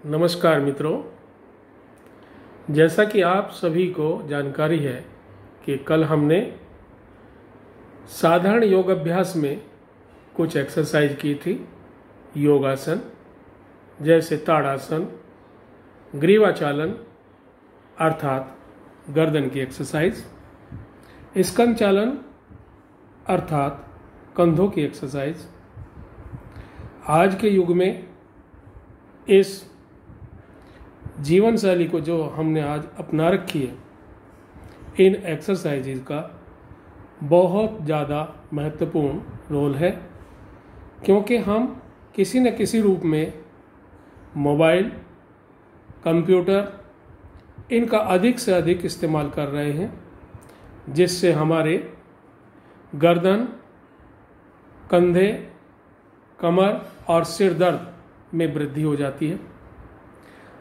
नमस्कार मित्रों, जैसा कि आप सभी को जानकारी है कि कल हमने साधारण योग अभ्यास में कुछ एक्सरसाइज की थी। योगासन जैसे ताड़ासन, ग्रीवाचालन अर्थात गर्दन की एक्सरसाइज, स्कंद चालन अर्थात कंधों की एक्सरसाइज। आज के युग में इस जीवन शैली को जो हमने आज अपना रखी है, इन एक्सरसाइजेज का बहुत ज़्यादा महत्वपूर्ण रोल है, क्योंकि हम किसी न किसी रूप में मोबाइल, कंप्यूटर इनका अधिक से अधिक इस्तेमाल कर रहे हैं, जिससे हमारे गर्दन, कंधे, कमर और सिर दर्द में वृद्धि हो जाती है।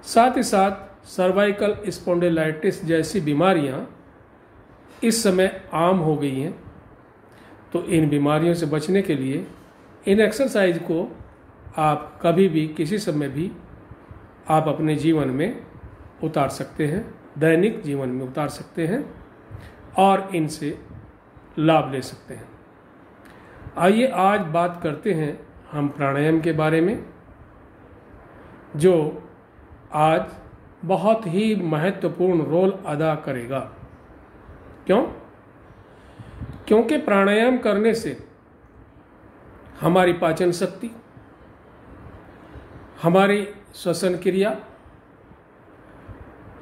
साथ ही साथ सर्वाइकल स्पॉन्डिलाइटिस जैसी बीमारियां इस समय आम हो गई हैं। तो इन बीमारियों से बचने के लिए इन एक्सरसाइज को आप कभी भी किसी समय भी आप अपने जीवन में उतार सकते हैं, दैनिक जीवन में उतार सकते हैं और इनसे लाभ ले सकते हैं। आइए आज बात करते हैं हम प्राणायाम के बारे में, जो आज बहुत ही महत्वपूर्ण रोल अदा करेगा। क्यों? क्योंकि प्राणायाम करने से हमारी पाचन शक्ति, हमारी श्वसन क्रिया,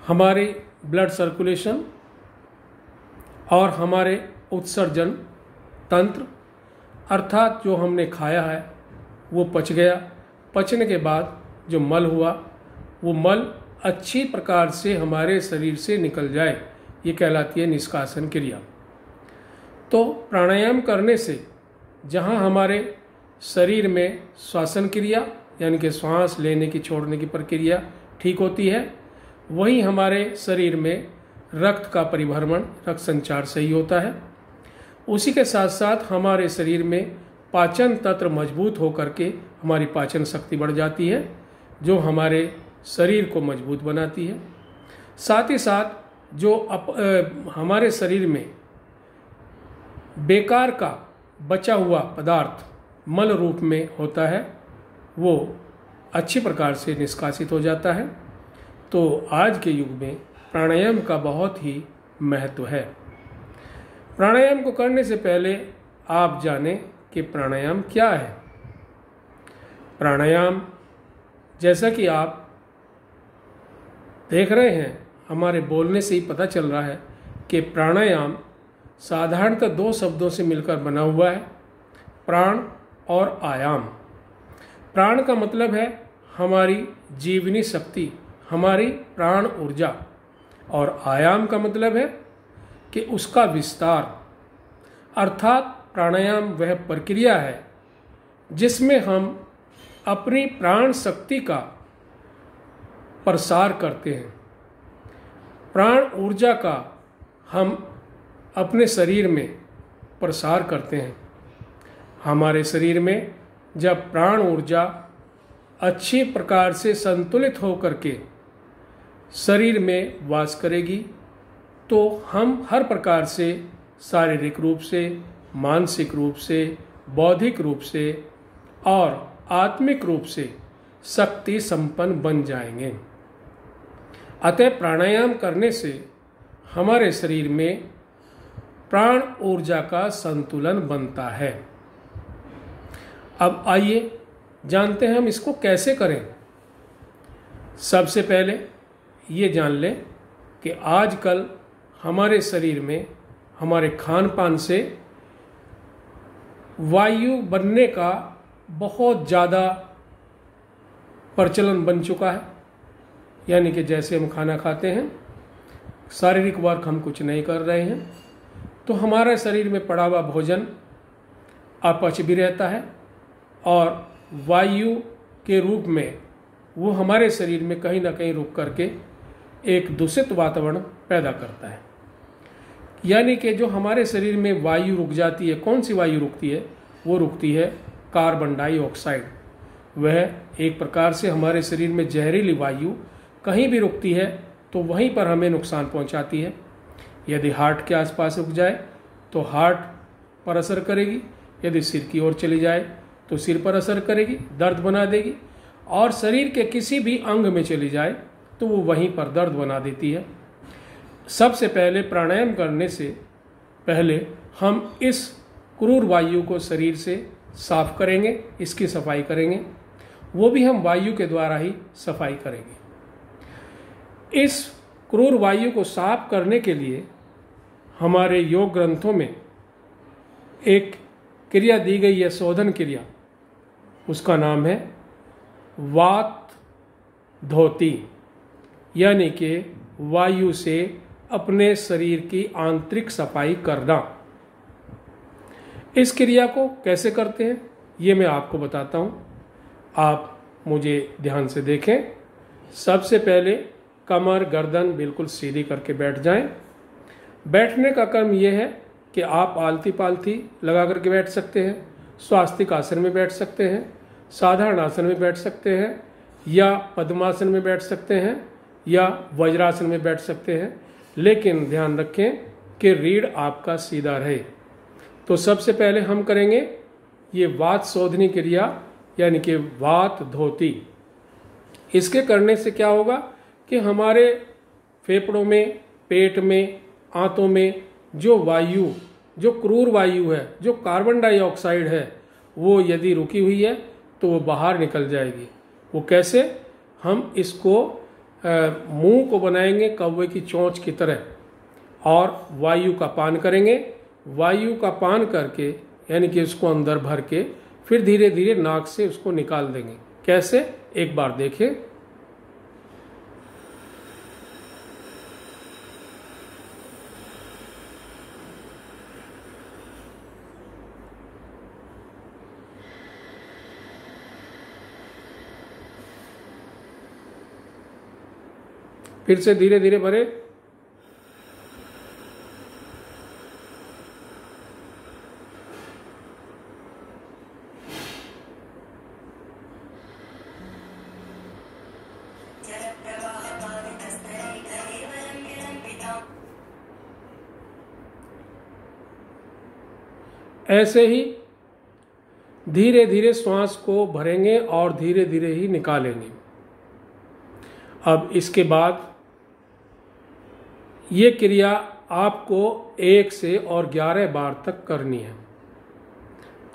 हमारी ब्लड सर्कुलेशन और हमारे उत्सर्जन तंत्र अर्थात जो हमने खाया है वो पच गया, पचने के बाद जो मल हुआ वो मल अच्छी प्रकार से हमारे शरीर से निकल जाए, ये कहलाती है निष्कासन क्रिया। तो प्राणायाम करने से जहाँ हमारे शरीर में श्वसन क्रिया यानी कि सांस लेने की छोड़ने की प्रक्रिया ठीक होती है, वहीं हमारे शरीर में रक्त का परिभ्रमण, रक्त संचार सही होता है। उसी के साथ साथ हमारे शरीर में पाचन तंत्र मजबूत होकर के हमारी पाचन शक्ति बढ़ जाती है, जो हमारे शरीर को मजबूत बनाती है। साथ ही साथ जो हमारे शरीर में बेकार का बचा हुआ पदार्थ मल रूप में होता है, वो अच्छी प्रकार से निष्कासित हो जाता है। तो आज के युग में प्राणायाम का बहुत ही महत्व है। प्राणायाम को करने से पहले आप जानें कि प्राणायाम क्या है। प्राणायाम, जैसा कि आप देख रहे हैं, हमारे बोलने से ही पता चल रहा है कि प्राणायाम साधारणतः दो शब्दों से मिलकर बना हुआ है, प्राण और आयाम। प्राण का मतलब है हमारी जीवनी शक्ति, हमारी प्राण ऊर्जा, और आयाम का मतलब है कि उसका विस्तार। अर्थात प्राणायाम वह प्रक्रिया है जिसमें हम अपनी प्राण शक्ति का प्रसार करते हैं, प्राण ऊर्जा का हम अपने शरीर में प्रसार करते हैं। हमारे शरीर में जब प्राण ऊर्जा अच्छी प्रकार से संतुलित होकर के शरीर में वास करेगी, तो हम हर प्रकार से शारीरिक रूप से, मानसिक रूप से, बौद्धिक रूप से और आत्मिक रूप से शक्ति संपन्न बन जाएंगे। अतः प्राणायाम करने से हमारे शरीर में प्राण ऊर्जा का संतुलन बनता है। अब आइए जानते हैं हम इसको कैसे करें। सबसे पहले ये जान लें कि आजकल हमारे शरीर में हमारे खान पान से वायु बनने का बहुत ज़्यादा प्रचलन बन चुका है। यानी कि जैसे हम खाना खाते हैं, शारीरिक वर्क हम कुछ नहीं कर रहे हैं, तो हमारे शरीर में पड़ा हुआ भोजन अपच भी रहता है और वायु के रूप में वो हमारे शरीर में कहीं ना कहीं रुक करके एक दूषित वातावरण पैदा करता है। यानी कि जो हमारे शरीर में वायु रुक जाती है, कौन सी वायु रुकती है? वो रुकती है कार्बन डाइऑक्साइड, वह एक प्रकार से हमारे शरीर में जहरीली वायु कहीं भी रुकती है तो वहीं पर हमें नुकसान पहुंचाती है। यदि हार्ट के आसपास रुक जाए तो हार्ट पर असर करेगी, यदि सिर की ओर चली जाए तो सिर पर असर करेगी, दर्द बना देगी, और शरीर के किसी भी अंग में चली जाए तो वो वहीं पर दर्द बना देती है। सबसे पहले प्राणायाम करने से पहले हम इस क्रूर वायु को शरीर से साफ करेंगे, इसकी सफाई करेंगे, वो भी हम वायु के द्वारा ही सफाई करेंगे। इस क्रूर वायु को साफ करने के लिए हमारे योग ग्रंथों में एक क्रिया दी गई है, शोधन क्रिया, उसका नाम है वात धोती, यानी कि वायु से अपने शरीर की आंतरिक सफाई करना। इस क्रिया को कैसे करते हैं ये मैं आपको बताता हूँ, आप मुझे ध्यान से देखें। सबसे पहले कमर गर्दन बिल्कुल सीधी करके बैठ जाएं। बैठने का क्रम यह है कि आप आलती पालती लगा करके बैठ सकते हैं, स्वास्तिक आसन में बैठ सकते हैं, साधारण आसन में बैठ सकते हैं, या पद्मासन में बैठ सकते हैं, या वज्रासन में बैठ सकते हैं, लेकिन ध्यान रखें कि रीढ़ आपका सीधा रहे। तो सबसे पहले हम करेंगे ये वात शोधनी क्रिया, यानी कि वात धोती। इसके करने से क्या होगा कि हमारे फेफड़ों में, पेट में, आंतों में जो वायु, जो क्रूर वायु है, जो कार्बन डाइऑक्साइड है, वो यदि रुकी हुई है तो वो बाहर निकल जाएगी। वो कैसे? हम इसको मुंह को बनाएंगे कौवे की चोंच की तरह और वायु का पान करेंगे। वायु का पान करके, यानी कि उसको अंदर भर के, फिर धीरे धीरे नाक से उसको निकाल देंगे। कैसे? एक बार देखें। फिर से धीरे धीरे भरे। ऐसे ही धीरे धीरे श्वास को भरेंगे और धीरे धीरे ही निकालेंगे। अब इसके बाद ये क्रिया आपको 1 से और 11 बार तक करनी है।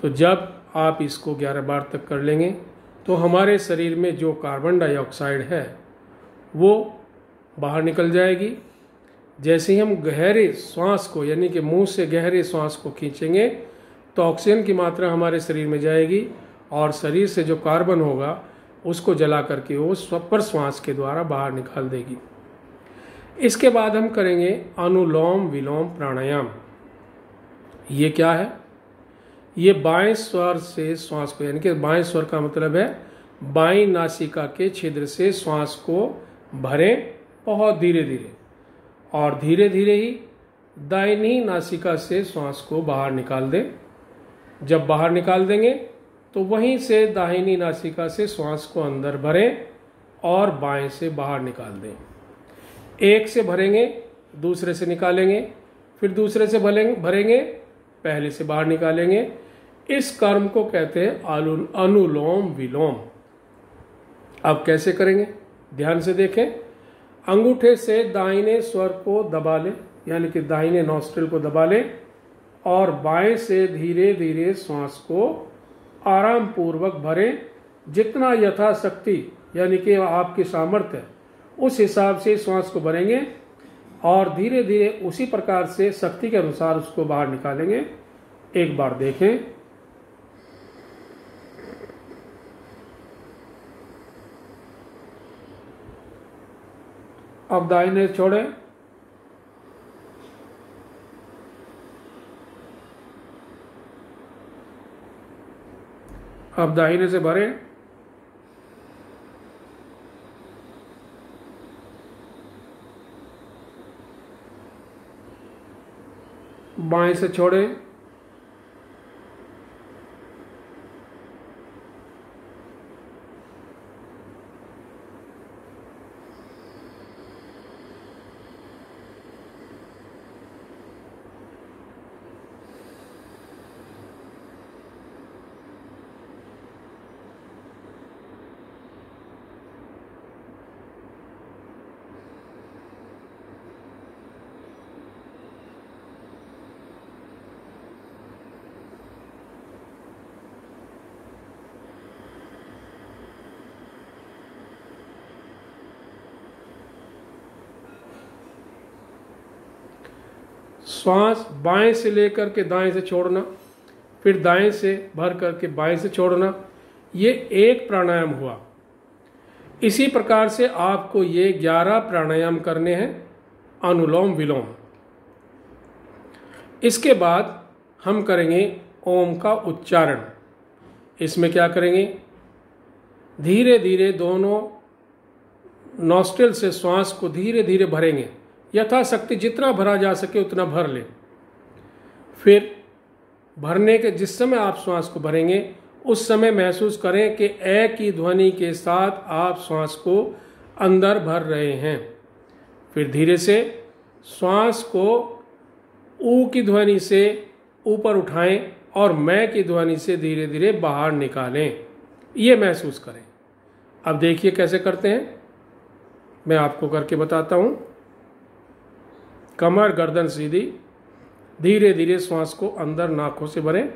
तो जब आप इसको 11 बार तक कर लेंगे तो हमारे शरीर में जो कार्बन डाइऑक्साइड है वो बाहर निकल जाएगी। जैसे ही हम गहरे श्वास को, यानी कि मुंह से गहरे श्वास को खींचेंगे तो ऑक्सीजन की मात्रा हमारे शरीर में जाएगी और शरीर से जो कार्बन होगा उसको जला करके वो पर श्वास के द्वारा बाहर निकाल देगी। इसके बाद हम करेंगे अनुलोम विलोम प्राणायाम। ये क्या है? ये बाएं स्वर से श्वास को, यानी कि बाएं स्वर का मतलब है बाएं नासिका के छिद्र से श्वास को भरें बहुत धीरे धीरे, और धीरे धीरे ही दाहिनी नासिका से श्वास को बाहर निकाल दें। जब बाहर निकाल देंगे तो वहीं से दाहिनी नासिका से श्वास को अंदर भरें और बाएं से बाहर निकाल दें। एक से भरेंगे, दूसरे से निकालेंगे, फिर दूसरे से भरेंगे, पहले से बाहर निकालेंगे। इस कर्म को कहते हैं अनुलोम विलोम। अब कैसे करेंगे? ध्यान से देखें। अंगूठे से दाहिने स्वर को दबा लें, यानी कि दाहिने नॉस्ट्रिल को दबा लें, और बाएं से धीरे धीरे श्वास को आराम पूर्वक भरें। जितना यथाशक्ति, यानी कि आपकी सामर्थ्य है, उस हिसाब से श्वास को भरेंगे और धीरे धीरे उसी प्रकार से शक्ति के अनुसार उसको बाहर निकालेंगे। एक बार देखें। अब दाहिने छोड़ें, अब दाहिने से भरें, बाएं से छोड़ें, श्वास बाएं से लेकर के दाएं से छोड़ना, फिर दाएं से भर करके बाएं से छोड़ना, ये एक प्राणायाम हुआ। इसी प्रकार से आपको ये 11 प्राणायाम करने हैं, अनुलोम विलोम। इसके बाद हम करेंगे ओम का उच्चारण। इसमें क्या करेंगे, धीरे धीरे दोनों नॉस्ट्रिल से श्वास को धीरे धीरे भरेंगे, यथाशक्ति जितना भरा जा सके उतना भर लें। फिर भरने के जिस समय आप श्वास को भरेंगे उस समय महसूस करें कि ए की ध्वनि के साथ आप श्वास को अंदर भर रहे हैं। फिर धीरे से श्वास को ऊ की ध्वनि से ऊपर उठाएं और मैं की ध्वनि से धीरे धीरे बाहर निकालें, ये महसूस करें। अब देखिए कैसे करते हैं, मैं आपको करके बताता हूँ। कमर गर्दन सीधी, धीरे धीरे श्वास को अंदर नाकों से भरें।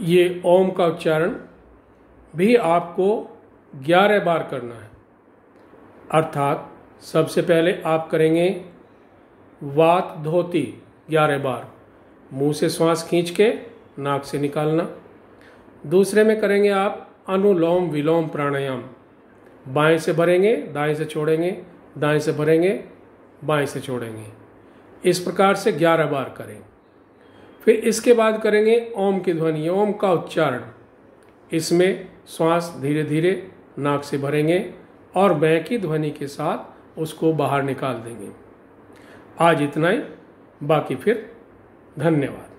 ये ओम का उच्चारण भी आपको 11 बार करना है। अर्थात सबसे पहले आप करेंगे वात धोती 11 बार, मुंह से श्वास खींच के नाक से निकालना। दूसरे में करेंगे आप अनुलोम विलोम प्राणायाम, बाएं से भरेंगे दाएं से छोड़ेंगे, दाएं से भरेंगे बाएं से छोड़ेंगे। इस प्रकार से 11 बार करें। फिर इसके बाद करेंगे ओम की ध्वनि, ओम का उच्चारण। इसमें श्वास धीरे धीरे नाक से भरेंगे और मैं की ध्वनि के साथ उसको बाहर निकाल देंगे। आज इतना ही, बाकी फिर धन्यवाद।